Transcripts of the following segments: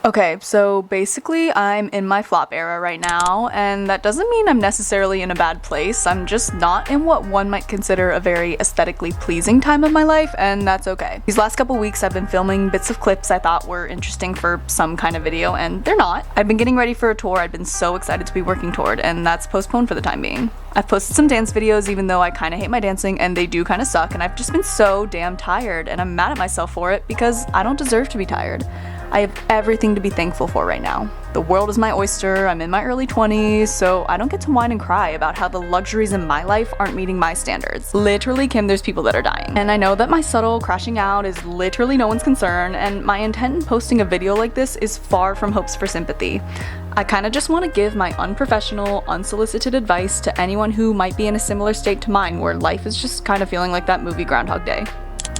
Okay, so basically I'm in my flop era right now, and that doesn't mean I'm necessarily in a bad place. I'm just not in what one might consider a very aesthetically pleasing time of my life, and that's okay. These last couple weeks I've been filming bits of clips I thought were interesting for some kind of video, and they're not. I've been getting ready for a tour I'd been so excited to be working toward, and that's postponed for the time being. I've posted some dance videos even though I kinda hate my dancing and they do kinda suck, and I've just been so damn tired, and I'm mad at myself for it because I don't deserve to be tired. I have everything to be thankful for right now. The world is my oyster, I'm in my early 20s, so I don't get to whine and cry about how the luxuries in my life aren't meeting my standards. Literally, Kim, there's people that are dying. And I know that my subtle crashing out is literally no one's concern, and my intent in posting a video like this is far from hopes for sympathy. I kinda just want to give my unprofessional, unsolicited advice to anyone who might be in a similar state to mine, where life is just kinda feeling like that movie Groundhog Day.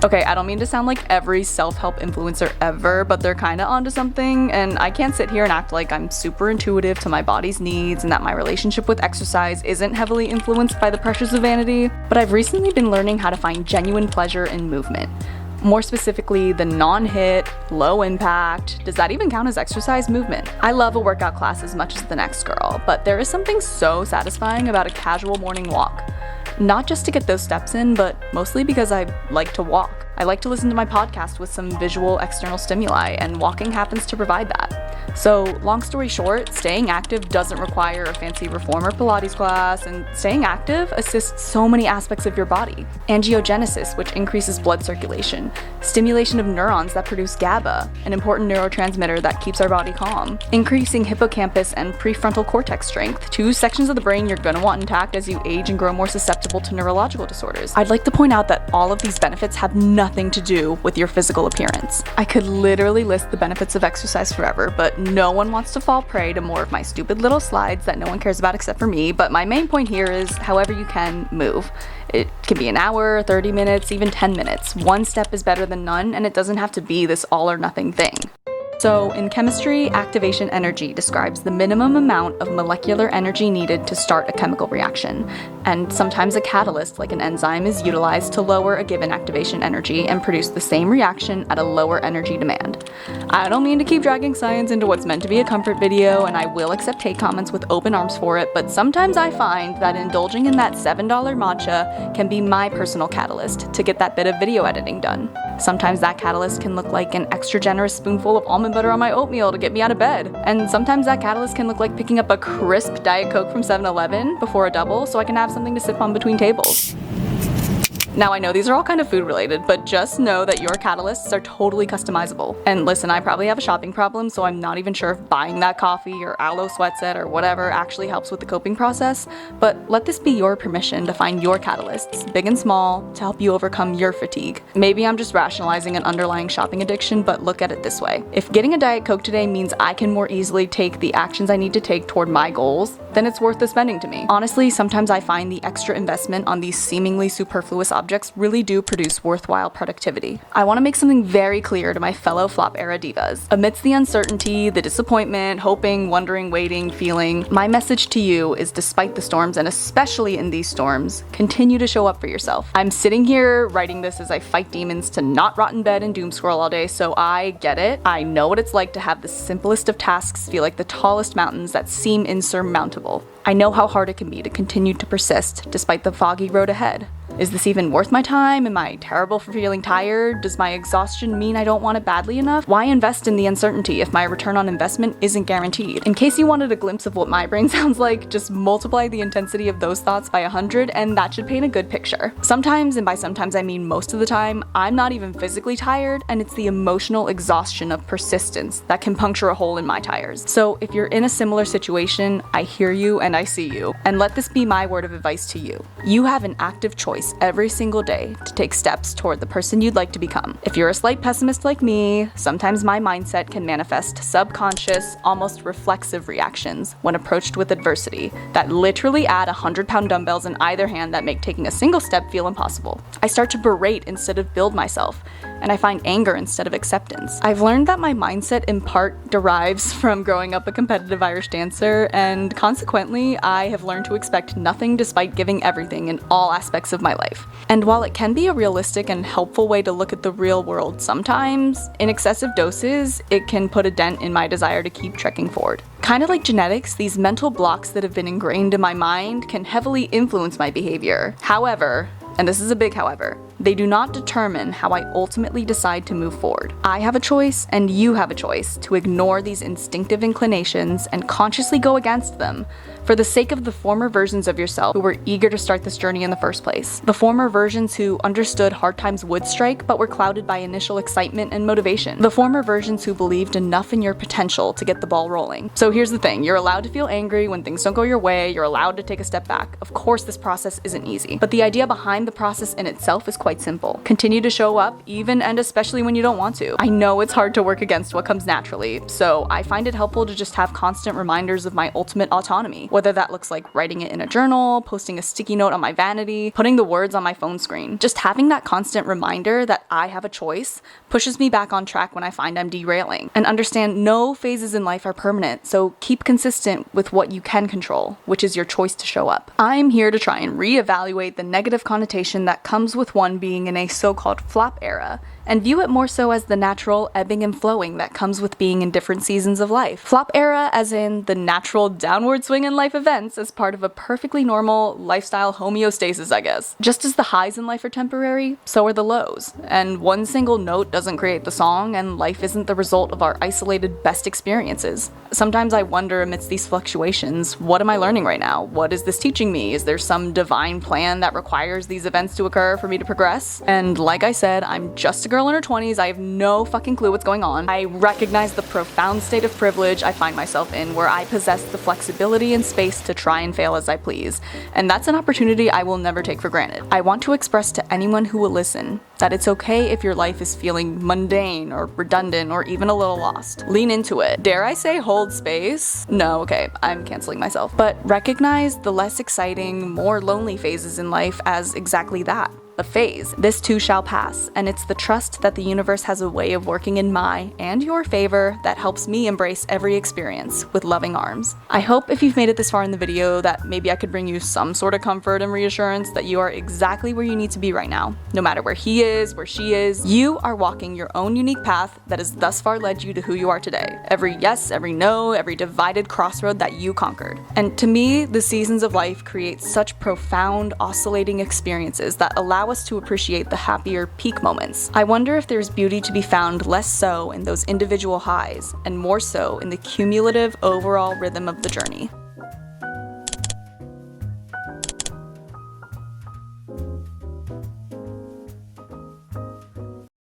Okay, I don't mean to sound like every self-help influencer ever, but they're kinda onto something, and I can't sit here and act like I'm super intuitive to my body's needs and that my relationship with exercise isn't heavily influenced by the pressures of vanity, but I've recently been learning how to find genuine pleasure in movement. More specifically, the non-hit, low impact, does that even count as exercise movement? I love a workout class as much as the next girl, but there is something so satisfying about a casual morning walk. Not just to get those steps in, but mostly because I like to walk. I like to listen to my podcast with some visual external stimuli, and walking happens to provide that. So, long story short, staying active doesn't require a fancy reformer Pilates class, and staying active assists so many aspects of your body. Angiogenesis, which increases blood circulation, stimulation of neurons that produce GABA, an important neurotransmitter that keeps our body calm, increasing hippocampus and prefrontal cortex strength, two sections of the brain you're gonna want intact as you age and grow more susceptible to neurological disorders. I'd like to point out that all of these benefits have nothing to do with your physical appearance. I could literally list the benefits of exercise forever, but no one wants to fall prey to more of my stupid little slides that no one cares about except for me, but my main point here is however you can move. It can be an hour, 30 minutes, even 10 minutes. One step is better than none, and it doesn't have to be this all or nothing thing. So, in chemistry, activation energy describes the minimum amount of molecular energy needed to start a chemical reaction, and sometimes a catalyst like an enzyme is utilized to lower a given activation energy and produce the same reaction at a lower energy demand. I don't mean to keep dragging science into what's meant to be a comfort video, and I will accept hate comments with open arms for it, but sometimes I find that indulging in that $7 matcha can be my personal catalyst to get that bit of video editing done. Sometimes that catalyst can look like an extra generous spoonful of almond butter on my oatmeal to get me out of bed. And sometimes that catalyst can look like picking up a crisp Diet Coke from 7-Eleven before a double so I can have something to sip on between tables. Now, I know these are all kind of food related, but just know that your catalysts are totally customizable. And listen, I probably have a shopping problem, so I'm not even sure if buying that coffee or aloe sweat set or whatever actually helps with the coping process, but let this be your permission to find your catalysts, big and small, to help you overcome your fatigue. Maybe I'm just rationalizing an underlying shopping addiction, but look at it this way. If getting a Diet Coke today means I can more easily take the actions I need to take toward my goals, then it's worth the spending to me. Honestly, sometimes I find the extra investment on these seemingly superfluous objects really do produce worthwhile productivity. I want to make something very clear to my fellow flop era divas. Amidst the uncertainty, the disappointment, hoping, wondering, waiting, feeling, my message to you is despite the storms, and especially in these storms, continue to show up for yourself. I'm sitting here writing this as I fight demons to not rot in bed and doom scroll all day, so I get it. I know what it's like to have the simplest of tasks feel like the tallest mountains that seem insurmountable. I know how hard it can be to continue to persist despite the foggy road ahead. Is this even worth my time? Am I terrible for feeling tired? Does my exhaustion mean I don't want it badly enough? Why invest in the uncertainty if my return on investment isn't guaranteed? In case you wanted a glimpse of what my brain sounds like, just multiply the intensity of those thoughts by 100 and that should paint a good picture. Sometimes, and by sometimes I mean most of the time, I'm not even physically tired, and it's the emotional exhaustion of persistence that can puncture a hole in my tires. So if you're in a similar situation, I hear you and I see you, and let this be my word of advice to you. You have an active choice every single day to take steps toward the person you'd like to become. If you're a slight pessimist like me, sometimes my mindset can manifest subconscious, almost reflexive reactions when approached with adversity that literally add 100-pound dumbbells in either hand that make taking a single step feel impossible. I start to berate instead of build myself, and I find anger instead of acceptance. I've learned that my mindset in part derives from growing up a competitive Irish dancer, and consequently, I have learned to expect nothing despite giving everything in all aspects of my life. And while it can be a realistic and helpful way to look at the real world sometimes, in excessive doses, it can put a dent in my desire to keep trekking forward. Kind of like genetics, these mental blocks that have been ingrained in my mind can heavily influence my behavior. However, and this is a big however, they do not determine how I ultimately decide to move forward. I have a choice, and you have a choice, to ignore these instinctive inclinations and consciously go against them for the sake of the former versions of yourself who were eager to start this journey in the first place. The former versions who understood hard times would strike but were clouded by initial excitement and motivation. The former versions who believed enough in your potential to get the ball rolling. So here's the thing, you're allowed to feel angry when things don't go your way, you're allowed to take a step back. Of course, this process isn't easy, but the idea behind the process in itself is quite simple. Continue to show up, even and especially when you don't want to. I know it's hard to work against what comes naturally, so I find it helpful to just have constant reminders of my ultimate autonomy, whether that looks like writing it in a journal, posting a sticky note on my vanity, putting the words on my phone screen. Just having that constant reminder that I have a choice pushes me back on track when I find I'm derailing. And understand no phases in life are permanent, so keep consistent with what you can control, which is your choice to show up. I'm here to try and reevaluate the negative connotation that comes with one being in a so-called flop era, and view it more so as the natural ebbing and flowing that comes with being in different seasons of life. Flop era as in the natural downward swing in life events as part of a perfectly normal lifestyle homeostasis, I guess. Just as the highs in life are temporary, so are the lows. And one single note doesn't create the song, and life isn't the result of our isolated best experiences. Sometimes I wonder amidst these fluctuations, what am I learning right now? What is this teaching me? Is there some divine plan that requires these events to occur for me to progress? And like I said, I'm just a girl in her 20s, I have no fucking clue what's going on. I recognize the profound state of privilege I find myself in, where I possess the flexibility and space to try and fail as I please, and that's an opportunity I will never take for granted. I want to express to anyone who will listen that it's okay if your life is feeling mundane or redundant or even a little lost. Lean into it. Dare I say hold space? No, okay, I'm canceling myself. But recognize the less exciting, more lonely phases in life as exactly that. A phase. This too shall pass, and it's the trust that the universe has a way of working in my and your favor that helps me embrace every experience with loving arms. I hope if you've made it this far in the video that maybe I could bring you some sort of comfort and reassurance that you are exactly where you need to be right now. No matter where he is, where she is, you are walking your own unique path that has thus far led you to who you are today. Every yes, every no, every divided crossroad that you conquered. And to me, the seasons of life create such profound, oscillating experiences that allow us to appreciate the happier peak moments. I wonder if there's beauty to be found less so in those individual highs and more so in the cumulative overall rhythm of the journey.